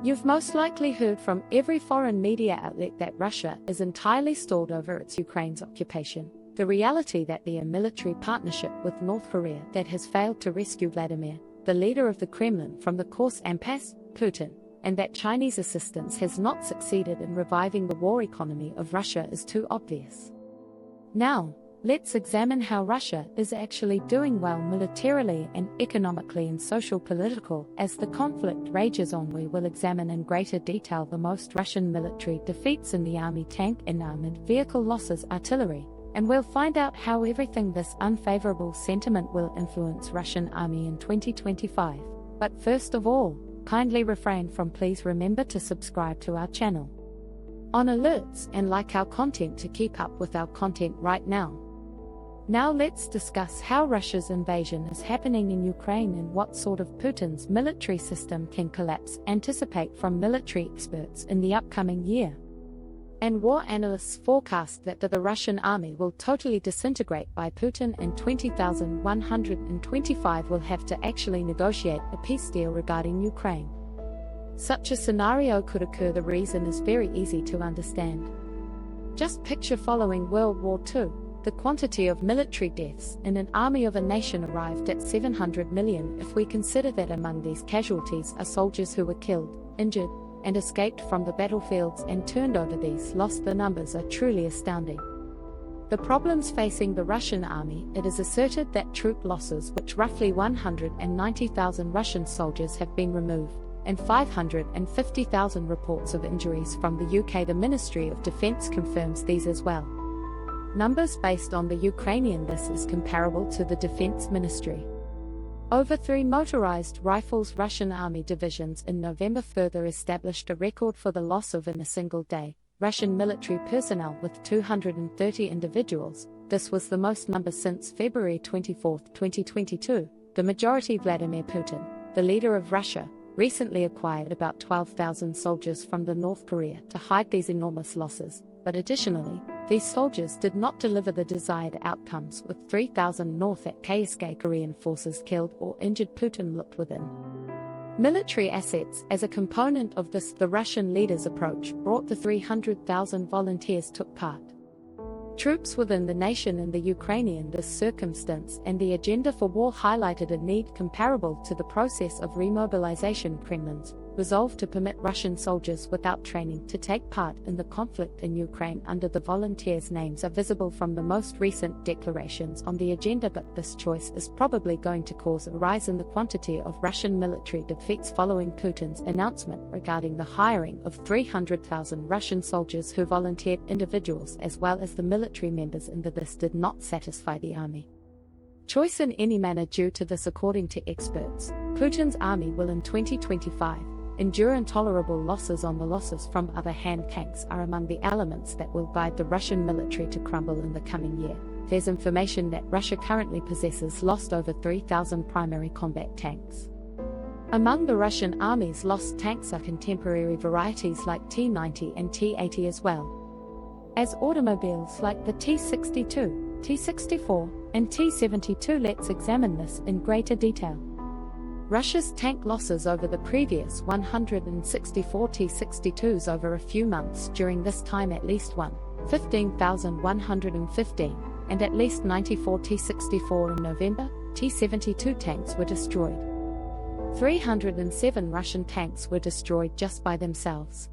You've most likely heard from every foreign media outlet that Russia is entirely stalled over its Ukraine's occupation, the reality that the military partnership with North Korea that has failed to rescue Vladimir, the leader of the Kremlin, from the course impasse, Putin, and that Chinese assistance has not succeeded in reviving the war economy of Russia is too obvious. Now, let's examine how Russia is actually doing well militarily and economically and social-political. As the conflict rages on, we will examine in greater detail the most Russian military defeats in the army, tank and armored vehicle losses, artillery, and we'll find out how everything this unfavorable sentiment will influence Russian army in 2025. But first of all, kindly refrain from please remember to subscribe to our channel on alerts and like our content to keep up with our content right now. Now let's discuss how Russia's invasion is happening in Ukraine and what sort of Putin's military system can collapse. Anticipate from military experts in the upcoming year. And war analysts forecast that the Russian army will totally disintegrate by Putin and 20,125 will have to actually negotiate a peace deal regarding Ukraine. Such a scenario could occur. The reason is very easy to understand. Just picture following World War II. The quantity of military deaths in an army of a nation arrived at 700 million if we consider that among these casualties are soldiers who were killed, injured, and escaped from the battlefields and turned over these lost. The numbers are truly astounding. The problems facing the Russian army: it is asserted that troop losses, which roughly 190,000 Russian soldiers have been removed, and 550,000 reports of injuries from the UK. The Ministry of Defence confirms these as well. Numbers based on the Ukrainian. This is comparable to the Defense Ministry. Over 3 motorized rifles Russian army divisions in November further established a record for the loss of in a single day Russian military personnel with 230 individuals. This was the most number since February 24, 2022. The majority Vladimir Putin, the leader of Russia, recently acquired about 12,000 soldiers from the North Korea to hide these enormous losses. But additionally, these soldiers did not deliver the desired outcomes, with 3,000 North Korean forces killed or injured. Putin looked within military assets. As a component of this, the Russian leader's approach brought the 300,000 volunteers took part. Troops within the nation in the Ukrainian. This circumstance and the agenda for war highlighted a need comparable to the process of remobilization. Kremlin's resolve to permit Russian soldiers without training to take part in the conflict in Ukraine under the volunteers' names are visible from the most recent declarations on the agenda. But this choice is probably going to cause a rise in the quantity of Russian military defeats following Putin's announcement regarding the hiring of 300,000 Russian soldiers who volunteered. Individuals as well as the military members in the list did not satisfy the army choice in any manner. Due to this, according to experts, Putin's army will in 2025 endure intolerable losses. On the losses from other hand, tanks are among the elements that will guide the Russian military to crumble in the coming year. There's information that Russia currently possesses lost over 3,000 primary combat tanks. Among the Russian army's lost tanks are contemporary varieties like T-90 and T-80 as well as automobiles like the T-62, T-64, and T-72. Let's examine this in greater detail. Russia's tank losses over the previous 164 T-62s over a few months. During this time, at least 15,115, and at least 94 T-64 in November, T-72 tanks were destroyed. 307 Russian tanks were destroyed just by themselves,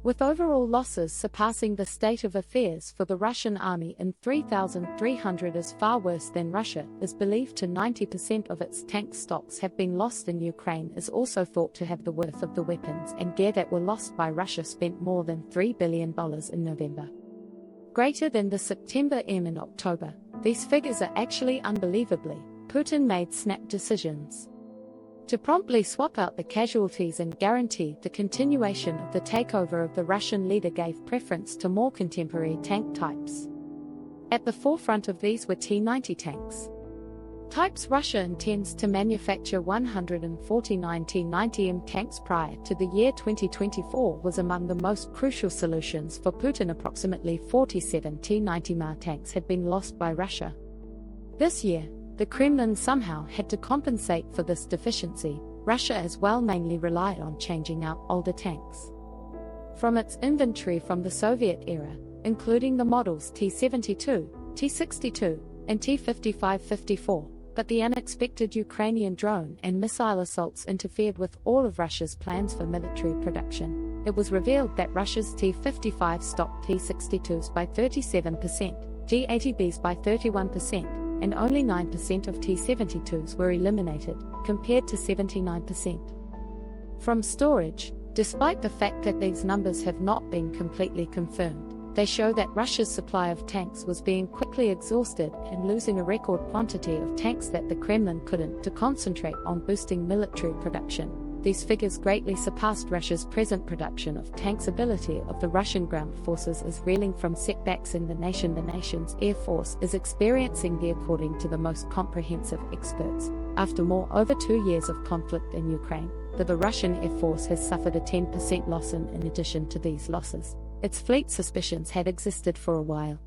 with overall losses surpassing the state of affairs for the Russian army in 3,300 is far worse than Russia is believed to 90% of its tank stocks have been lost in Ukraine is also thought to have the worth of the weapons and gear that were lost by Russia spent more than $3 billion in November, greater than the September in October. These figures are actually unbelievably. Putin made snap decisions to promptly swap out the casualties and guarantee the continuation of the takeover of the Russian leader. Gave preference to more contemporary tank types. At the forefront of these were T-90 tanks. Types Russia intends to manufacture 149 T-90M tanks prior to the year 2024 was among the most crucial solutions for Putin. Approximately 47 T-90M tanks had been lost by Russia this year. The Kremlin somehow had to compensate for this deficiency, Russia as well mainly relied on changing out older tanks from its inventory from the Soviet era, including the models T-72, T-62, and T-55-54, but the unexpected Ukrainian drone and missile assaults interfered with all of Russia's plans for military production. It was revealed that Russia's T-55 stopped T-62s by 37%, T-80Bs by 31%, and only 9% of T-72s were eliminated, compared to 79% from storage. Despite the fact that these numbers have not been completely confirmed, they show that Russia's supply of tanks was being quickly exhausted and losing a record quantity of tanks that the Kremlin couldn't to concentrate on boosting military production. These figures greatly surpassed Russia's present production of tanks. Ability of the Russian ground forces is reeling from setbacks in the nation. The nation's air force is experiencing according to the most comprehensive experts, after more over 2 years of conflict in Ukraine, that the Russian Air Force has suffered a 10% loss. In addition to these losses, its fleet suspicions had existed for a while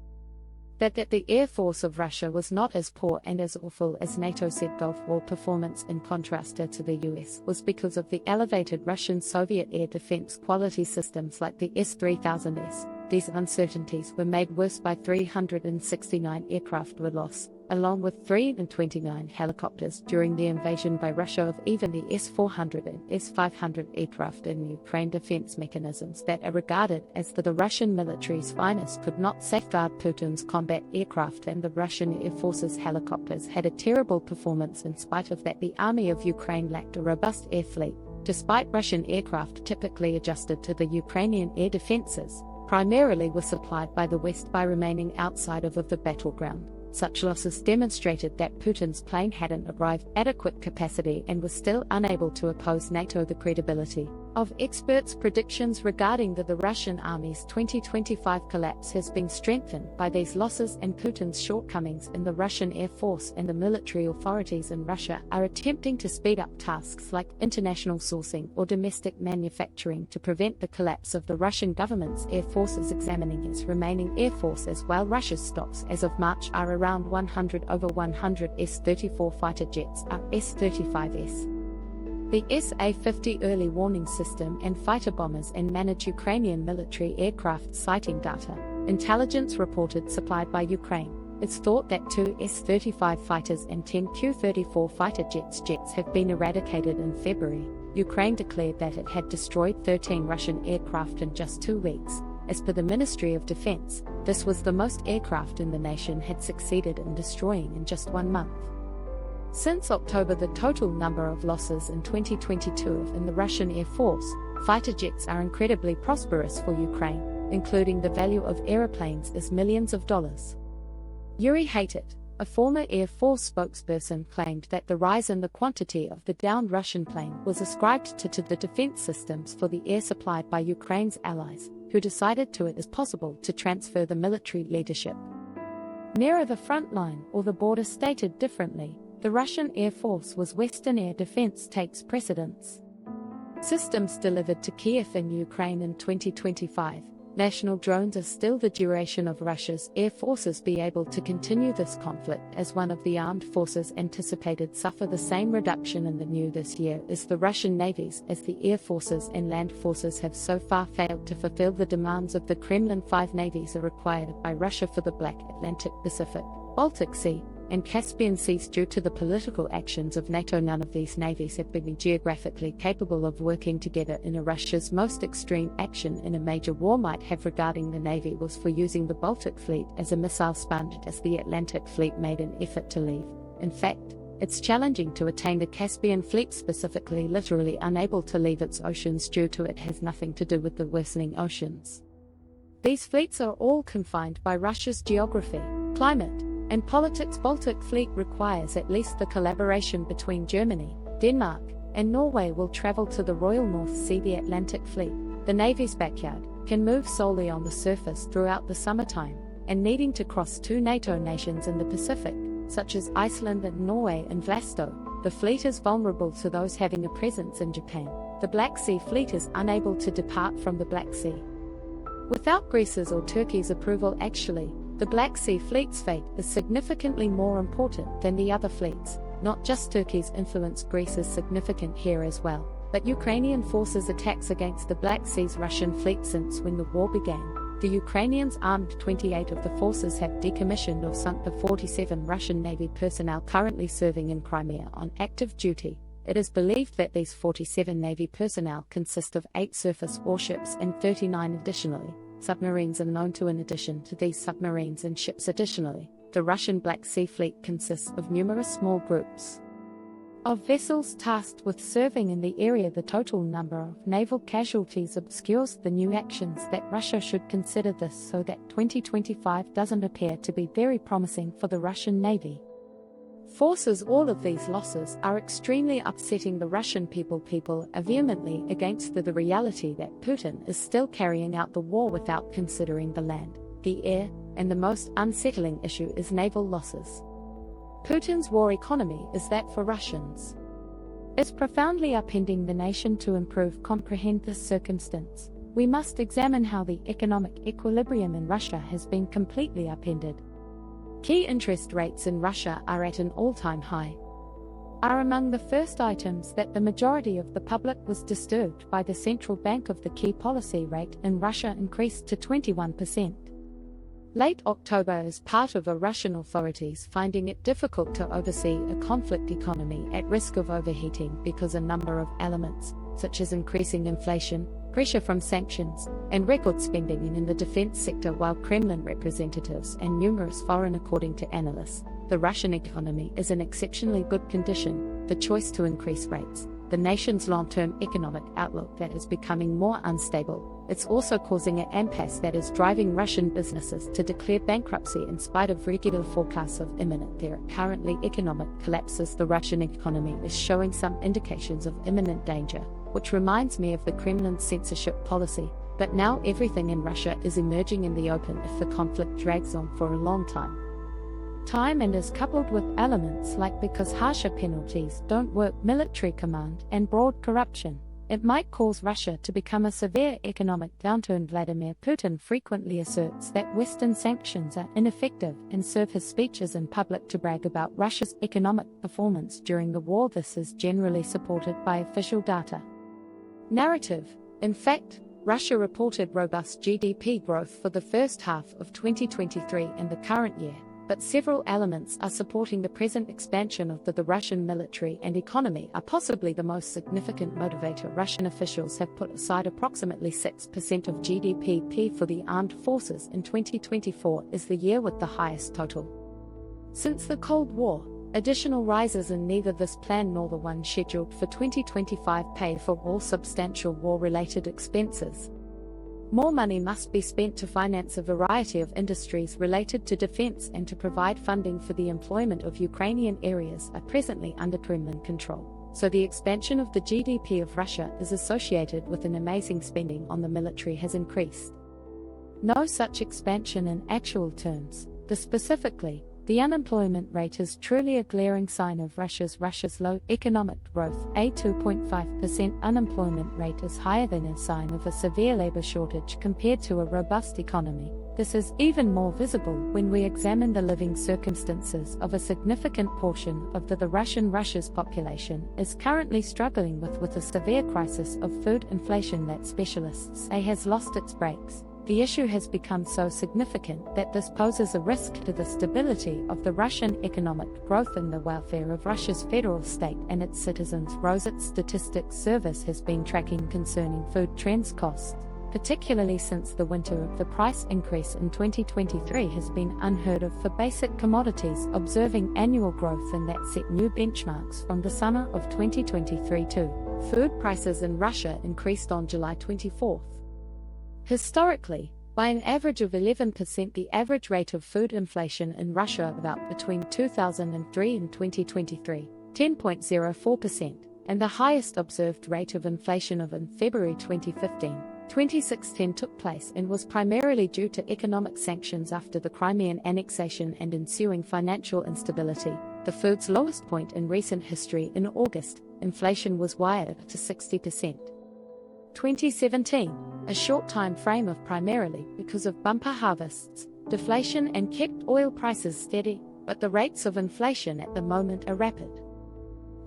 that the Air Force of Russia was not as poor and as awful as NATO said. Gulf War performance, in contrast to the US, was because of the elevated Russian Soviet air defense quality systems like the S-3000S. These uncertainties were made worse by 369 aircraft were lost, along with 329 helicopters during the invasion by Russia of even the S-400 and S-500 aircraft in Ukraine. Defense mechanisms that are regarded as the Russian military's finest could not safeguard Putin's combat aircraft, and the Russian Air Force's helicopters had a terrible performance. In spite of that, the army of Ukraine lacked a robust air fleet, despite Russian aircraft typically adjusted to the Ukrainian air defenses, primarily were supplied by the West by remaining outside of the battleground. Such losses demonstrated that Putin's plane hadn't arrived at adequate capacity and was still unable to oppose NATO. The credibility of experts' predictions regarding the Russian army's 2025 collapse has been strengthened by these losses, and Putin's shortcomings in the Russian Air Force and the military authorities in Russia are attempting to speed up tasks like international sourcing or domestic manufacturing to prevent the collapse of the Russian government's air forces. Examining its remaining air force as well, Russia's stocks as of March are around 100. Over 100 S-34 fighter jets are S-35s. The SA-50 early warning system and fighter bombers and manage Ukrainian military aircraft citing data, intelligence reported supplied by Ukraine. It's thought that 2 S-35 fighters and 10 Q-34 fighter jets have been eradicated in February. Ukraine declared that it had destroyed 13 Russian aircraft in just 2 weeks. As per the Ministry of Defense, this was the most aircraft in the nation had succeeded in destroying in just 1 month. Since October, the total number of losses in 2022 in the Russian Air Force fighter jets are incredibly prosperous for Ukraine, including the value of aeroplanes is millions of dollars. Yuri Hatit, a former Air Force spokesperson, claimed that the rise in the quantity of the downed Russian plane was ascribed to the defense systems for the air supplied by Ukraine's allies, who decided it is possible to transfer the military leadership nearer the front line or the border. Stated differently, the Russian Air Force was Western air defense takes precedence. Systems delivered to Kiev in Ukraine in 2025. National drones are still the duration of Russia's air forces be able to continue this conflict, as one of the armed forces anticipated suffer the same reduction in the new this year as the Russian navies, as the air forces and land forces have so far failed to fulfill the demands of the Kremlin. 5 navies are required by Russia for the Black, Atlantic, Pacific, Baltic Sea, and Caspian Seas. Due to the political actions of NATO, none of these navies have been geographically capable of working together in a Russia's most extreme action in a major war might have regarding the Navy was for using the Baltic Fleet as a missile sponge, as the Atlantic Fleet made an effort to leave. In fact, it's challenging to attain the Caspian Fleet, specifically literally unable to leave its oceans due to it has nothing to do with the worsening oceans. These fleets are all confined by Russia's geography, climate, and politics. Baltic Fleet requires at least the collaboration between Germany, Denmark, and Norway will travel to the Royal North Sea. The Atlantic Fleet, the Navy's backyard, can move solely on the surface throughout the summertime, and needing to cross 2 NATO nations in the Pacific, such as Iceland and Norway and Vlasto, the fleet is vulnerable to those having a presence in Japan. The Black Sea Fleet is unable to depart from the Black Sea without Greece's or Turkey's approval. Actually, the Black Sea Fleet's fate is significantly more important than the other fleets. Not just Turkey's influence, Greece is significant here as well, but Ukrainian forces' attacks against the Black Sea's Russian fleet since when the war began. The Ukrainians armed 28 of the forces have decommissioned or sunk the 47 Russian Navy personnel currently serving in Crimea on active duty. It is believed that these 47 Navy personnel consist of 8 surface warships and 39 additionally. Submarines are known to. In addition to these submarines and ships additionally, the Russian Black Sea Fleet consists of numerous small groups of vessels tasked with serving in the area. The total number of naval casualties obscures the new actions that Russia should consider this, so that 2025 doesn't appear to be very promising for the Russian Navy forces. All of these losses are extremely upsetting the Russian people. People are vehemently against the reality that Putin is still carrying out the war without considering the land, the air, and the most unsettling issue is naval losses. Putin's war economy is that for Russians is profoundly upending the nation. To comprehend this circumstance, we must examine how the economic equilibrium in Russia has been completely upended. Key interest rates in Russia are at an all-time high. Are among the first items that the majority of the public was disturbed by. The central bank of the key policy rate in Russia increased to 21%. Late October, as part of Russian authorities finding it difficult to oversee a conflict economy at risk of overheating because a number of elements, such as increasing inflation, pressure from sanctions, and record spending in the defense sector, while Kremlin representatives and numerous foreign. According to analysts, the Russian economy is in exceptionally good condition. The choice to increase rates, the nation's long-term economic outlook that is becoming more unstable. It's also causing an impasse that is driving Russian businesses to declare bankruptcy in spite of regular forecasts of imminent. There are currently economic collapses. The Russian economy is showing some indications of imminent danger, which reminds me of the Kremlin's censorship policy. But now everything in Russia is emerging in the open if the conflict drags on for a long time and is coupled with elements like because harsher penalties don't work, military command, and broad corruption. It might cause Russia to become a severe economic downturn. Vladimir Putin frequently asserts that Western sanctions are ineffective and serve his speeches in public to brag about Russia's economic performance during the war. This is generally supported by official data narrative. In fact, Russia reported robust GDP growth for the first half of 2023 and the current year, but several elements are supporting the present expansion of the Russian military and economy are possibly the most significant motivator. Russian officials have put aside approximately 6% of GDP for the armed forces. In 2024 is the year with the highest total since the Cold War. Additional rises in neither this plan nor the one scheduled for 2025 pay for all substantial war-related expenses. More money must be spent to finance a variety of industries related to defense and to provide funding for the employment of Ukrainian areas are presently under Kremlin control. So the expansion of the GDP of Russia is associated with an amazing spending on the military has increased. No such expansion in actual terms. Specifically, the unemployment rate is truly a glaring sign of Russia's low economic growth. A 2.5% unemployment rate is higher than a sign of a severe labor shortage compared to a robust economy. This is even more visible when we examine the living circumstances of a significant portion of the Russian. Russia's population is currently struggling with a severe crisis of food inflation that specialists say has lost its brakes. The issue has become so significant that this poses a risk to the stability of the Russian economic growth and the welfare of Russia's federal state and its citizens. Roset's Statistics Service has been tracking concerning food trends costs, particularly since the winter of the price increase in 2023 has been unheard of for basic commodities, observing annual growth and that set new benchmarks from the summer of 2023 too. Food prices in Russia increased on July 24. Historically, by an average of 11%, the average rate of food inflation in Russia about between 2003 and 2023, 10.04%, and the highest observed rate of inflation in February 2015. 2016 took place and was primarily due to economic sanctions after the Crimean annexation and ensuing financial instability, the food's lowest point in recent history. In August, inflation was wired to 60%. 2017, a short time frame of primarily because of bumper harvests, deflation and kept oil prices steady, but the rates of inflation at the moment are rapid.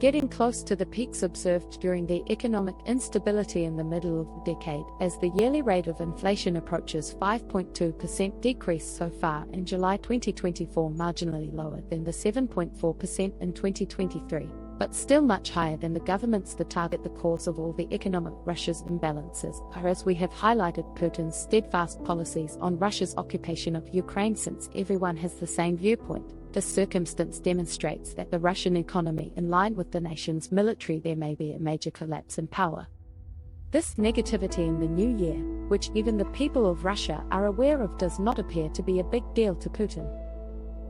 getting close to the peaks observed during the economic instability in the middle of the decade, as the yearly rate of inflation approaches 5.2% decrease so far in July 2024, marginally lower than the 7.4% in 2023, but still much higher than the government's target. The cause of all the economic Russia's imbalances are, as we have highlighted, Putin's steadfast policies on Russia's occupation of Ukraine. Since everyone has the same viewpoint, this circumstance demonstrates that the Russian economy, in line with the nation's military, there may be a major collapse in power. This negativity in the new year, which even the people of Russia are aware of, does not appear to be a big deal to Putin.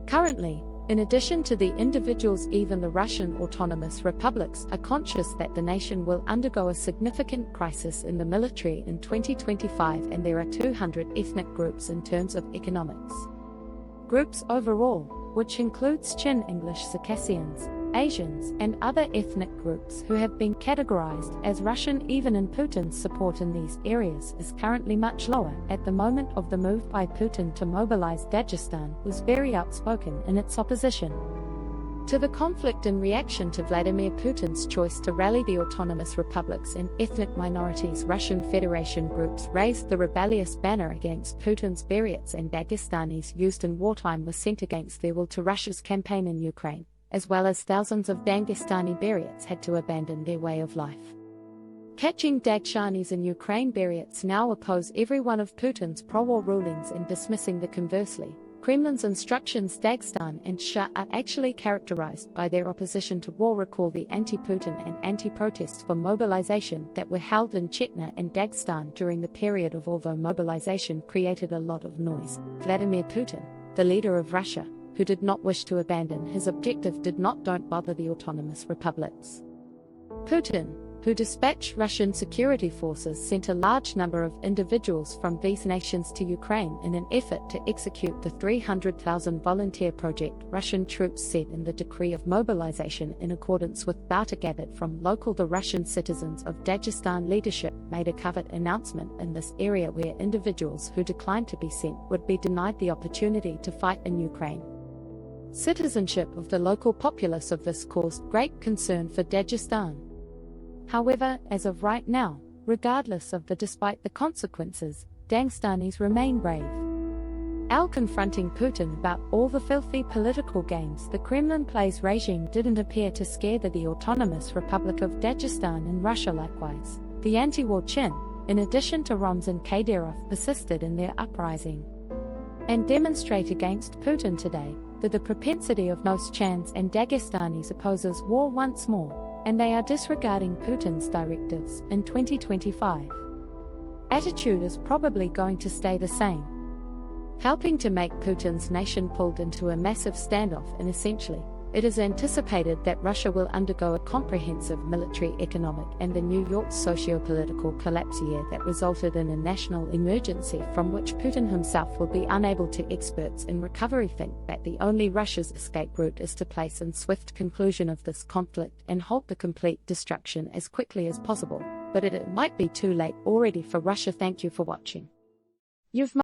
Currently, in addition to the individuals, even the Russian autonomous republics are conscious that the nation will undergo a significant crisis in the military in 2025, and there are 200 ethnic groups in terms of economics. Groups overall, which includes Chin English Circassians, Asians, and other ethnic groups who have been categorized as Russian. Even in Putin's support in these areas is currently much lower. At the moment of the move by Putin to mobilize, Dagestan was very outspoken in its opposition to the conflict in reaction to Vladimir Putin's choice to rally the autonomous republics and ethnic minorities. Russian Federation groups raised the rebellious banner against Putin's Buryats, and Dagestanis used in wartime were sent against their will to Russia's campaign in Ukraine, as well as thousands of Dagestani Buryats had to abandon their way of life. Catching Dageshanis in Ukraine, Buryats now oppose every one of Putin's pro-war rulings and dismissing the conversely. Kremlin's instructions, Dagestan and Shah, are actually characterized by their opposition to war. Recall the anti-Putin and anti-protests for mobilization that were held in Chechnya and Dagestan during the period of although mobilization created a lot of noise. Vladimir Putin, the leader of Russia, who did not wish to abandon his objective, don't bother the autonomous republics. Putin, who dispatched Russian security forces, sent a large number of individuals from these nations to Ukraine in an effort to execute the 300,000 volunteer project. Russian troops said in the decree of mobilization, in accordance with data gathered from local. The Russian citizens of Dagestan leadership made a covert announcement in this area where individuals who declined to be sent would be denied the opportunity to fight in Ukraine. Citizenship of the local populace of this caused great concern for Dagestan. However, as of right now, regardless of despite the consequences, Dagestanis remain brave. Confronting Putin about all the filthy political games the Kremlin plays, regime didn't appear to scare the autonomous Republic of Dagestan in Russia. Likewise, the anti-war Chin, in addition to Ramzan Kadyrov, persisted in their uprising and demonstrate against Putin today. The propensity of most Chans and Dagestanis opposes war once more, and they are disregarding Putin's directives in 2025. Attitude is probably going to stay the same, helping to make Putin's nation pulled into a massive standoff. And essentially, it is anticipated that Russia will undergo a comprehensive military, economic, and the New York socio-political collapse year that resulted in a national emergency from which Putin himself will be unable to. Experts in recovery think that the only Russia's escape route is to place in swift conclusion of this conflict and halt the complete destruction as quickly as possible, but it might be too late already for Russia. Thank you for watching. You've